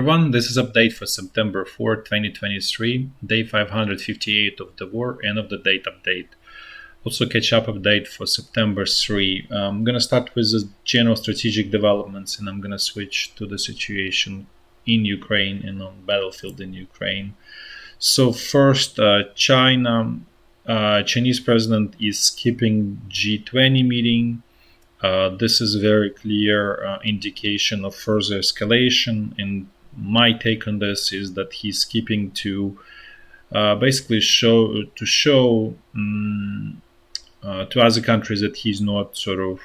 Everyone, this is update for September 4th, 2023, day 558 of the war, end of the date update. Also catch up update for September 3. I'm going to start with the general strategic developments and I'm going to switch to the situation in Ukraine and on battlefield in Ukraine. So first, Chinese president is skipping G20 meeting. This is a very clear indication of further escalation, and my take on this is that he's keeping to basically show to other countries that he's not sort of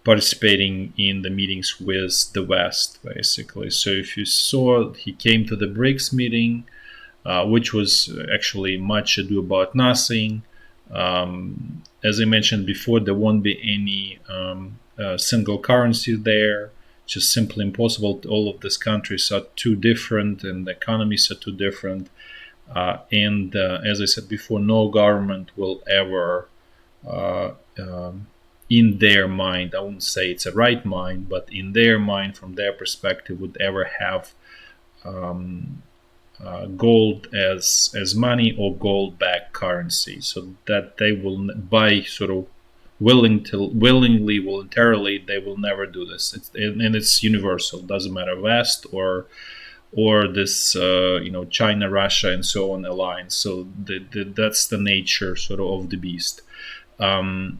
participating in the meetings with the West, basically. So if you saw, he came to the BRICS meeting, which was actually much ado about nothing. As I mentioned before, there won't be any single currency there. Just simply impossible. All of these countries are too different and the economies are too different. And as I said before, no government will ever, in their mind, I wouldn't say it's a right mind, but in their mind, from their perspective, would ever have gold as money or gold-backed currency, so that they will buy sort of willingly, voluntarily, they will never do this. And it's universal. Doesn't matter West or this China, Russia, and so on alliance. So that's the nature sort of the beast. Again,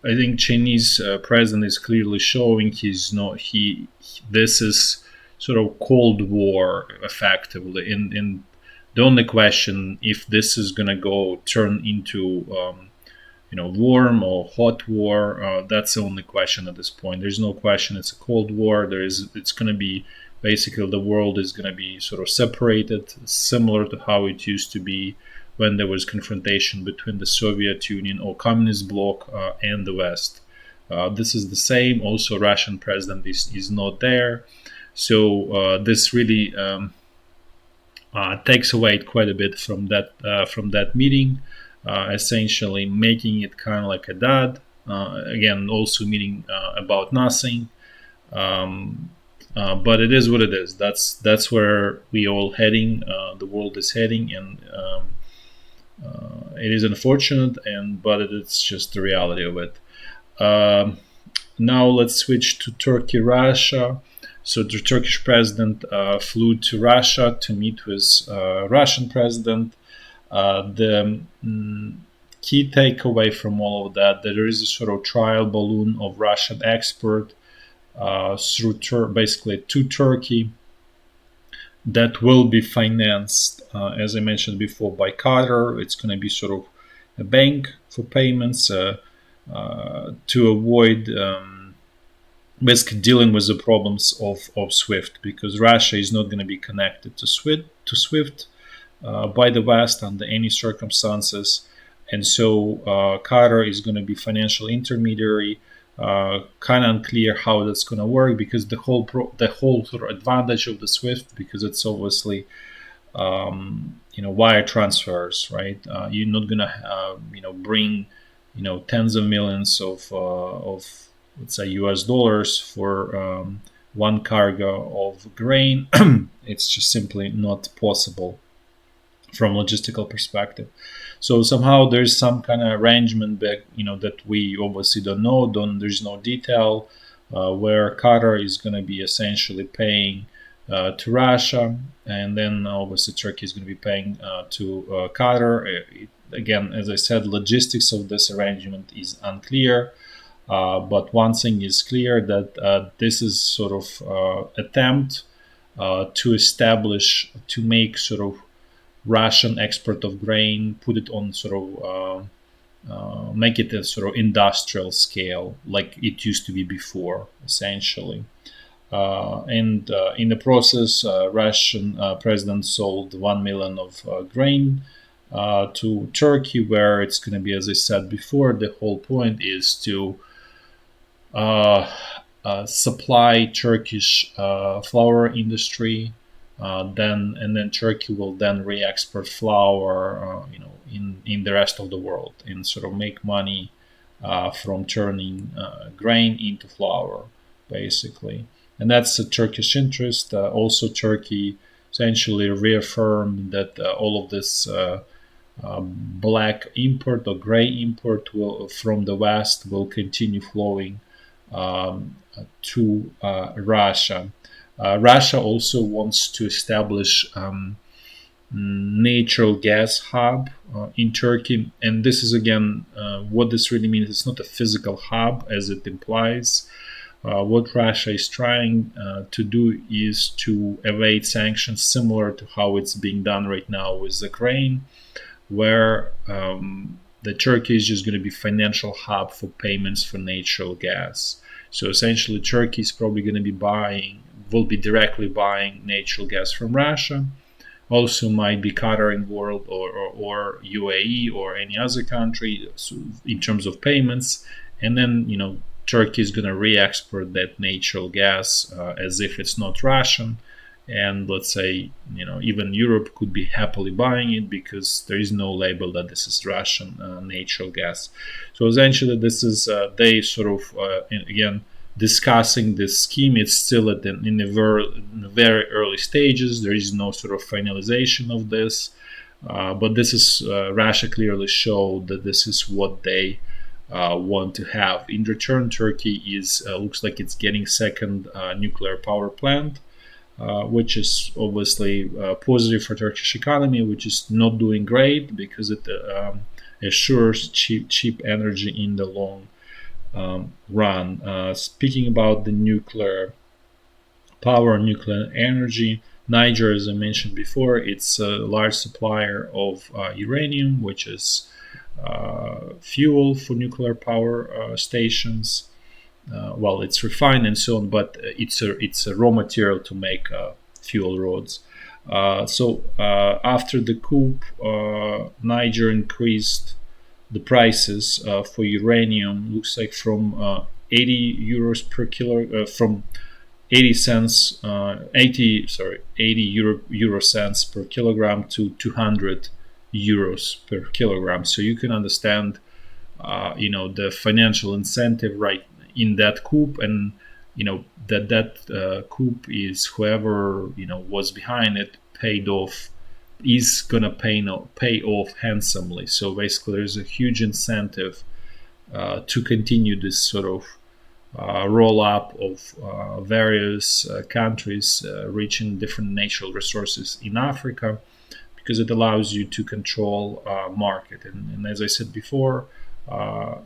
I think Chinese president is clearly showing this is sort of Cold War effectively. And the only question if this is going to turn into warm or hot war, that's the only question at this point. There's no question it's a Cold War. It's going to be basically the world is going to be sort of separated, similar to how it used to be when there was confrontation between the Soviet Union or communist bloc and the West. This is the same. Also, Russian president is not there. So this really takes away quite a bit from that meeting, essentially making it kind of like a dud. Again, also meeting about nothing. But it is what it is. That's where we all heading. The world is heading, and it is unfortunate, but it's just the reality of it. Now let's switch to Turkey, Russia. So the Turkish president flew to Russia to meet with Russian president. The key takeaway from all of that there is a sort of trial balloon of Russian export through basically to Turkey that will be financed, as I mentioned before, by Qatar. It's going to be sort of a bank for payments to avoid basically dealing with the problems of SWIFT, because Russia is not going to be connected to SWIFT by the West under any circumstances, and so Qatar is going to be financial intermediary. Kind of unclear how that's going to work, because the whole sort of advantage of the SWIFT, because it's obviously wire transfers, right? You're not going to bring tens of millions of let's say US dollars for one cargo of grain. It's just simply not possible from logistical perspective. So somehow there's some kind of arrangement that we obviously don't know. There's no detail where Qatar is going to be essentially paying to Russia, and then obviously Turkey is going to be paying to Qatar. Again, as I said, logistics of this arrangement is unclear. But one thing is clear, that this is sort of attempt to make sort of Russian export of grain, put it on sort of make it a sort of industrial scale like it used to be before, essentially. And in the process, Russian president sold 1 million of grain to Turkey, where it's going to be, as I said before, the whole point is to supply Turkish flour industry. Then Turkey will then re-export flour, in the rest of the world, and sort of make money from turning grain into flour, basically. and that's a Turkish interest. Also, Turkey essentially reaffirmed that all of this black import or gray import from the West will continue flowing to Russia. Russia also wants to establish natural gas hub in Turkey, and this is again what this really means. It's not a physical hub as it implies. What Russia is trying to do is to evade sanctions, similar to how it's being done right now with Ukraine, where the Turkey is just going to be financial hub for payments for natural gas. So essentially, Turkey is probably going to be will be directly buying natural gas from Russia. Also, might be Qatar involved, or UAE or any other country in terms of payments, and then Turkey is going to re-export that natural gas as if it's not Russian, and let's say even Europe could be happily buying it because there is no label that this is Russian natural gas. So essentially, this is they sort of again discussing this scheme. It's still in the very early stages. There is no sort of finalization of this, but this is Russia clearly showed that this is what they want to have. In return, Turkey looks like it's getting second nuclear power plant, which is obviously positive for Turkish economy, which is not doing great because it assures cheap energy in the long run. Speaking about the nuclear power, nuclear energy, Niger, as I mentioned before, it's a large supplier of uranium, which is fuel for nuclear power stations. Well, it's refined and so on, but it's a raw material to make fuel rods. So after the coup, Niger increased the prices for uranium. Looks like from 80 euros per kilo, from 80 cents, 80 euro cents per kilogram to 200 euros per kilogram. So you can understand, the financial incentive right in that coup, and that coup is whoever was behind it paid off, is gonna pay off handsomely. So basically, there's a huge incentive to continue this sort of roll up of various countries reaching different natural resources in Africa, because it allows you to control market. And as I said before,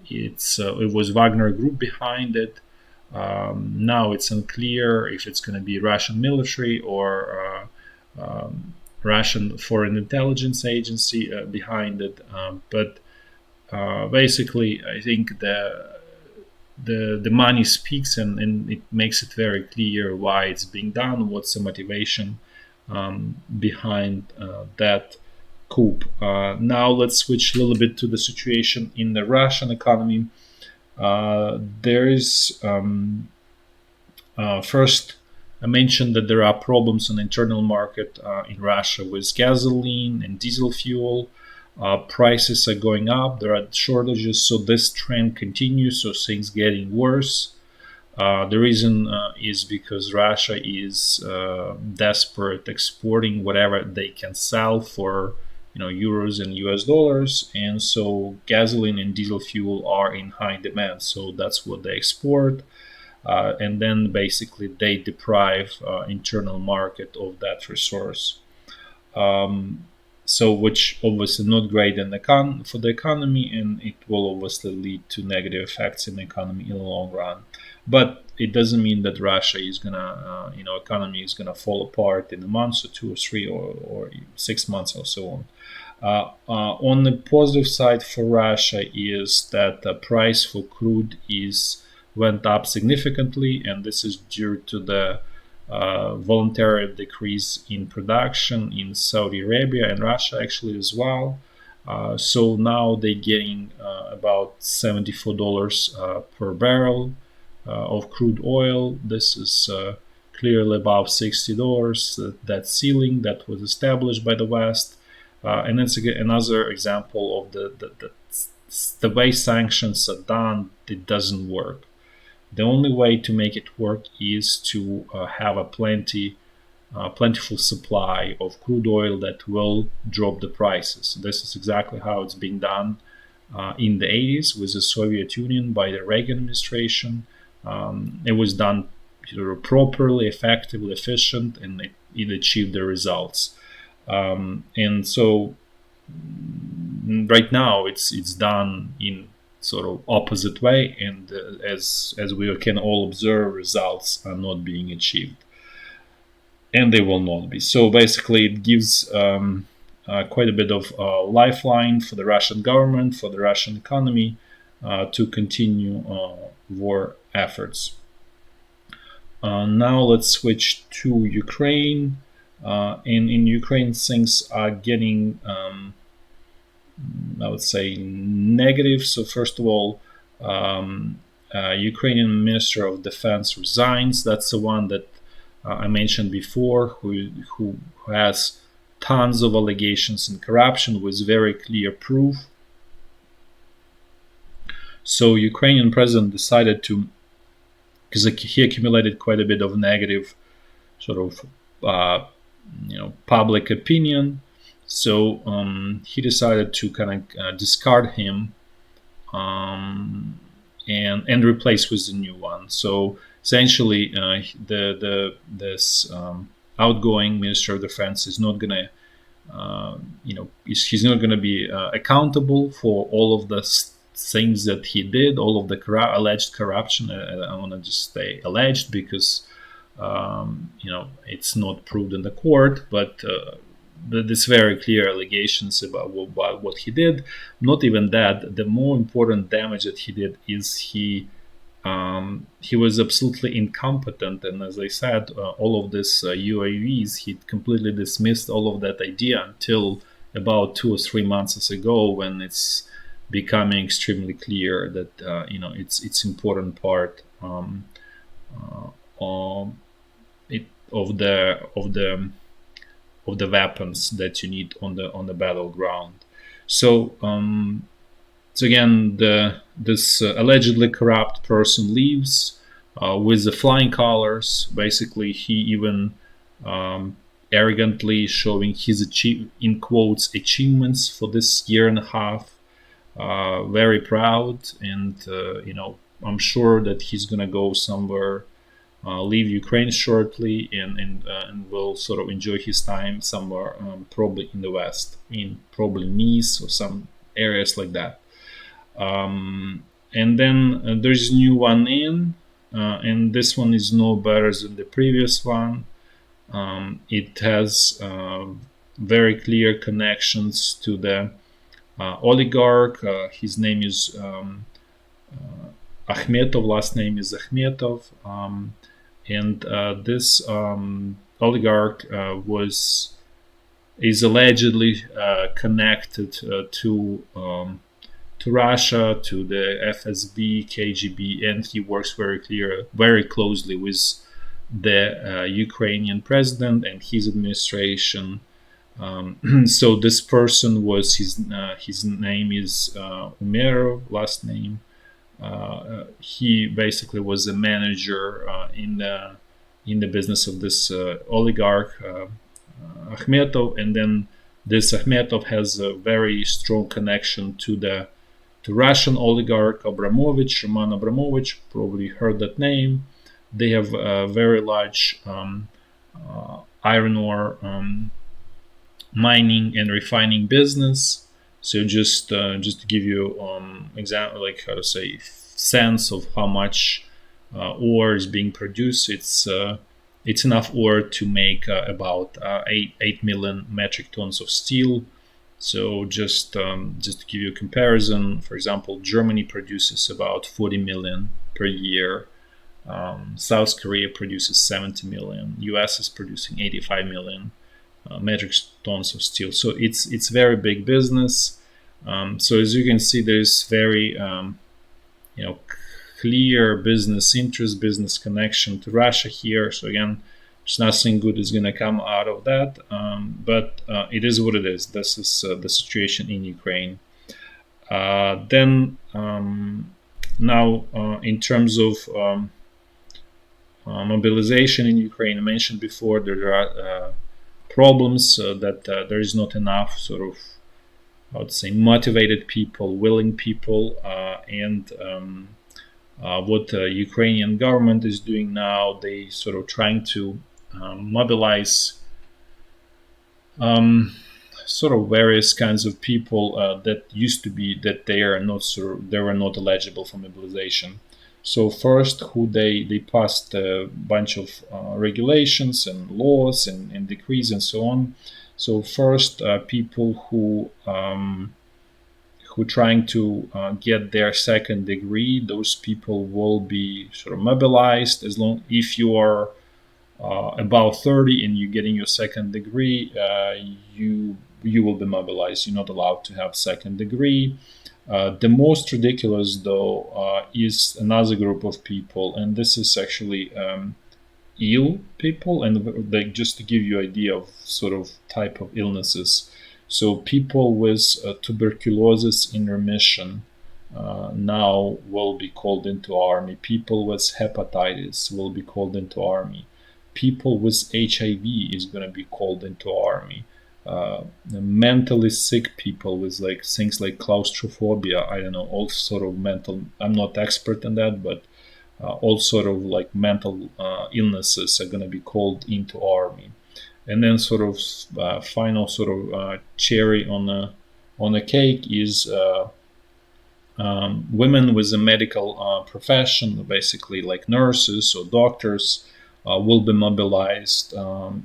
it was Wagner Group behind it. Now it's unclear if it's going to be Russian military or Russian Foreign Intelligence Agency behind it. But basically, I think the money speaks, and it makes it very clear why it's being done, what's the motivation behind that coup. Now let's switch a little bit to the situation in the Russian economy. There is first, I mentioned that there are problems on the internal market in Russia with gasoline and diesel fuel. Prices are going up. There are shortages, so this trend continues. So things getting worse. The reason is because Russia is desperate, exporting whatever they can sell for euros and US dollars, and so gasoline and diesel fuel are in high demand. So that's what they export. And then basically they deprive internal market of that resource. So which obviously not great for the economy, and it will obviously lead to negative effects in the economy in the long run. But it doesn't mean that Russia is gonna, economy is gonna fall apart in a month or 2 or 3 or 6 months or so on. On the positive side for Russia is that the price for crude went up significantly, and this is due to the voluntary decrease in production in Saudi Arabia and Russia actually as well. So now they're getting about $74 per barrel of crude oil. This is clearly above $60, that ceiling that was established by the West. And that's again another example of the way sanctions are done. It doesn't work. The only way to make it work is to have a plentiful supply of crude oil that will drop the prices. This is exactly how it's been done in the 80s with the Soviet Union by the Reagan administration. It was done properly, effectively, efficient, and it achieved the results. And so right now it's done in sort of opposite way, and as we can all observe, results are not being achieved, and they will not be. So basically, it gives quite a bit of lifeline for the Russian government, for the Russian economy, to continue war efforts. Now let's switch to Ukraine. In Ukraine, things are getting, I would say, negative. So first of all, Ukrainian Minister of Defense resigns. That's the one that I mentioned before, who has tons of allegations and corruption with very clear proof. So Ukrainian president decided to, because he accumulated quite a bit of negative sort of public opinion, so he decided to kind of discard him and replace with a new one. So essentially, this outgoing Minister of Defense is not going to, he's not going to be accountable for all of the things that he did, all of the alleged corruption. I want to just say alleged because it's not proved in the court, but there's very clear allegations about what he did. Not even that. The more important damage that he did is he was absolutely incompetent, and as I said, all of this UAVs, he completely dismissed all of that idea until about 2 or 3 months ago, when it's becoming extremely clear that it's important part of the weapons that you need on the battleground. So again, this allegedly corrupt person leaves with the flying colors. Basically, he even arrogantly showing his in quotes achievements for this year and a half. Very proud, and I'm sure that he's gonna go somewhere, leave Ukraine shortly, and will sort of enjoy his time somewhere, probably in the West, in probably Nice or some areas like that. And then there's a new one in, and this one is no better than the previous one. It has very clear connections to the oligarch. His name is Akhmetov, last name is Akhmetov, and this oligarch is allegedly connected to Russia, to the FSB, KGB, and he works very closely with the Ukrainian president and his administration. So this person was his name is Umerov, last name. He basically was a manager in the business of this oligarch Akhmetov, and then this Akhmetov has a very strong connection to Russian oligarch Abramovich, Roman Abramovich. Probably heard that name. They have a very large iron ore mining and refining business. So just to give you example, like how to say, sense of how much ore is being produced. It's enough ore to make about 8 million metric tons of steel. So just to give you a comparison, for example, Germany produces about 40 million per year. South Korea produces 70 million. US is producing 85 million metric tons of steel. So it's very big business. So as you can see, there's very clear business interest, business connection to Russia here. So again, there's nothing good is going to come out of that. But it is what it is. This is the situation in Ukraine. Then Now, in terms of mobilization in Ukraine, I mentioned before there are problems that there is not enough sort of, I would say, motivated people, willing people, and what the Ukrainian government is doing now, they sort of trying to mobilize um, sort of various kinds of people that used to be that they are not they were not eligible for mobilization. So first, who they passed a bunch of regulations and laws and decrees and so on. So first, people who trying to get their second degree, those people will be sort of mobilized as long if you are about 30 and you're getting your second degree, you will be mobilized. You're not allowed to have second degree. The most ridiculous, though, is another group of people, and this is actually ill people, and like just to give you idea of sort of type of illnesses. So people with tuberculosis in remission now will be called into army. People with hepatitis will be called into army. People with HIV is going to be called into army. The mentally sick people with like things like claustrophobia, I don't know, all sort of mental. I'm not expert in that, but all sort of like mental illnesses are going to be called into army. And then sort of final sort of cherry on the cake is women with a medical profession, basically like nurses or doctors, will be mobilized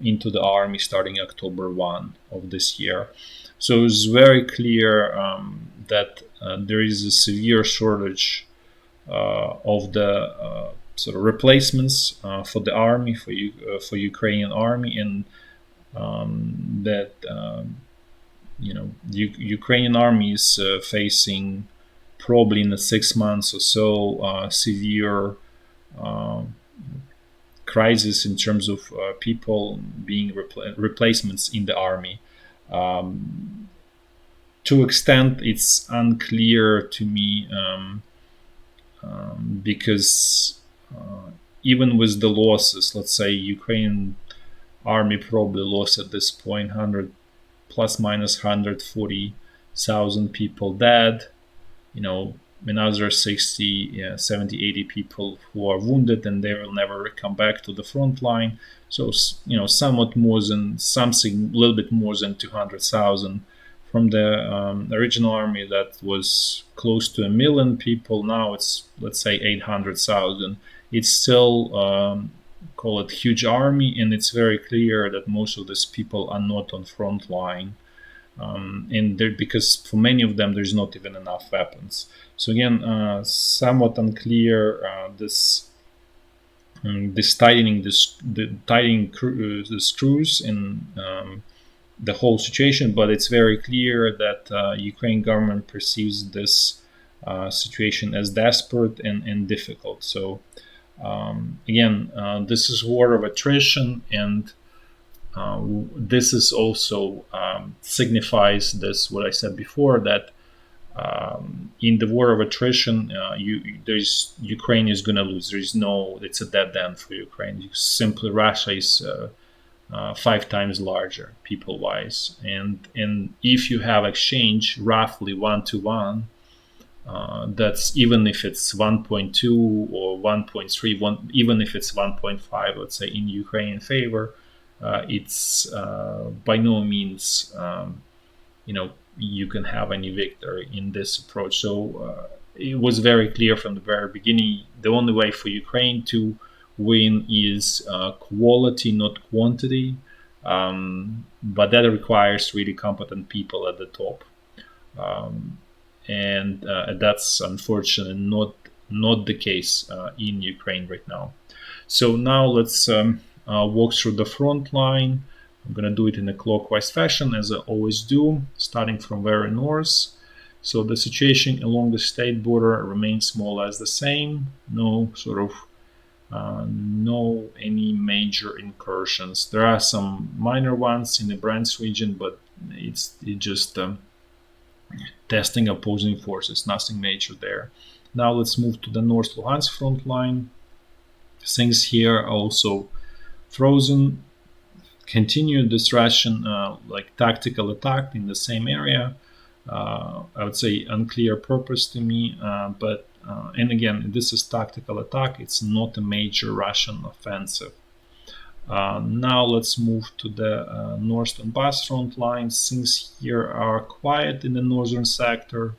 into the army starting October 1 of this year. So it's very clear that there is a severe shortage of the sort of replacements for the army, for Ukrainian army, and that Ukrainian army is facing probably in the 6 months or so severe uh, crisis in terms of people being replacements in the army. To extent it's unclear to me because even with the losses, let's say Ukrainian army probably lost at this point 100 plus minus 140,000 people dead, another 60, yeah, 70, 80 people who are wounded and they will never come back to the front line. So, somewhat more than something, a little bit more than 200,000 from the original army that was close to 1 million people. Now it's, let's say, 800,000. It's still, call it huge army, and it's very clear that most of these people are not on front line. And because for many of them there's not even enough weapons. So again, somewhat unclear this tightening the screws in the whole situation, but it's very clear that Ukraine government perceives this situation as desperate and difficult. So again, this is war of attrition, and this is also signifies this what I said before, that in the war of attrition, there's Ukraine is going to lose. It's a dead end for Ukraine. Simply Russia is 5 times larger people wise, and if you have exchange roughly 1-to-1, that's even if it's 1.2 or 1.3, even if it's 1.5, let's say, in Ukrainian favor, it's by no means you can have any victory in this approach. So it was very clear from the very beginning, the only way for Ukraine to win is quality, not quantity, but that requires really competent people at the top, and that's unfortunately not the case in Ukraine right now. So now let's walk through the front line. I'm going to do it in a clockwise fashion, as I always do, starting from very north. So the situation along the state border remains more or less the same. No any major incursions. There are some minor ones in the Bryansk region, but it's just testing opposing forces, nothing major there. Now let's move to the North Lugansk front line. Things here are also frozen. Continued this Russian like tactical attack in the same area. I would say unclear purpose to me, but and again, this is tactical attack. It's not a major Russian offensive. Now let's move to the North Donbass front lines. Things here are quiet in the northern sector.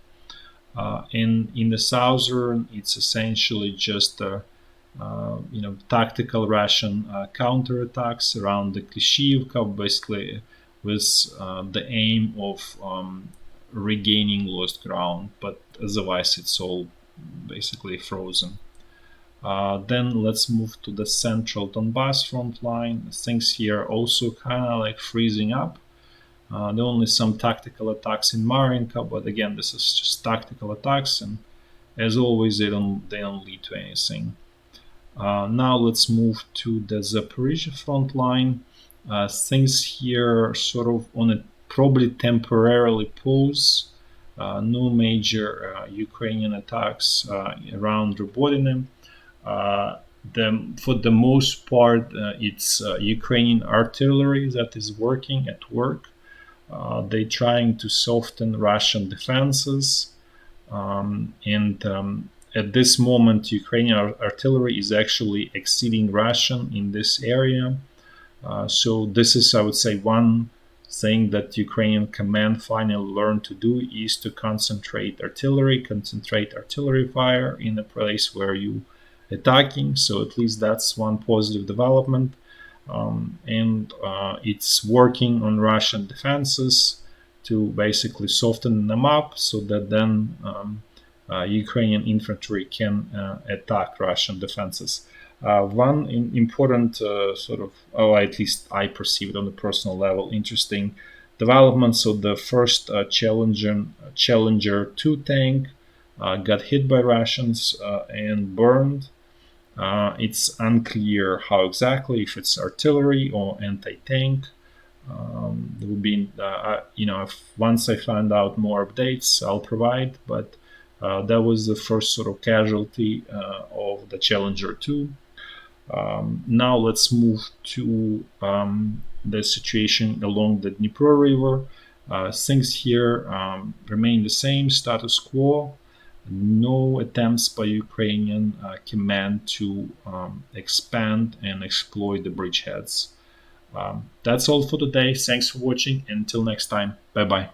In the southern, it's essentially just tactical Russian counterattacks around the Klishivka, basically with the aim of regaining lost ground. But otherwise, it's all basically frozen. Then let's move to the central Donbass front line. Things here also kind of like freezing up. There are only some tactical attacks in Marinka, but again, this is just tactical attacks, and as always, they don't lead to anything. Now let's move to the Zaporizhya front line. Things here are sort of on a probably temporarily pause. No major Ukrainian attacks around Robotyne. For the most part, it's Ukrainian artillery that is working at work. They're trying to soften Russian defenses. And at this moment, Ukrainian artillery is actually exceeding Russian in this area. So this is, I would say, one thing that Ukrainian command finally learned to do is to concentrate artillery fire in a place where you attacking. So at least that's one positive development. And it's working on Russian defenses to basically soften them up so that then Ukrainian infantry can attack Russian defenses. One important or at least I perceived on a personal level, interesting development. So the first Challenger 2 tank got hit by Russians and burned. It's unclear how exactly, if it's artillery or anti-tank. There will be, once I find out more updates, I'll provide. But that was the first sort of casualty of the Challenger 2. Now let's move to the situation along the Dnipro River. Things here remain the same, status quo. No attempts by Ukrainian command to expand and exploit the bridgeheads. That's all for today. Thanks for watching. Until next time. Bye bye.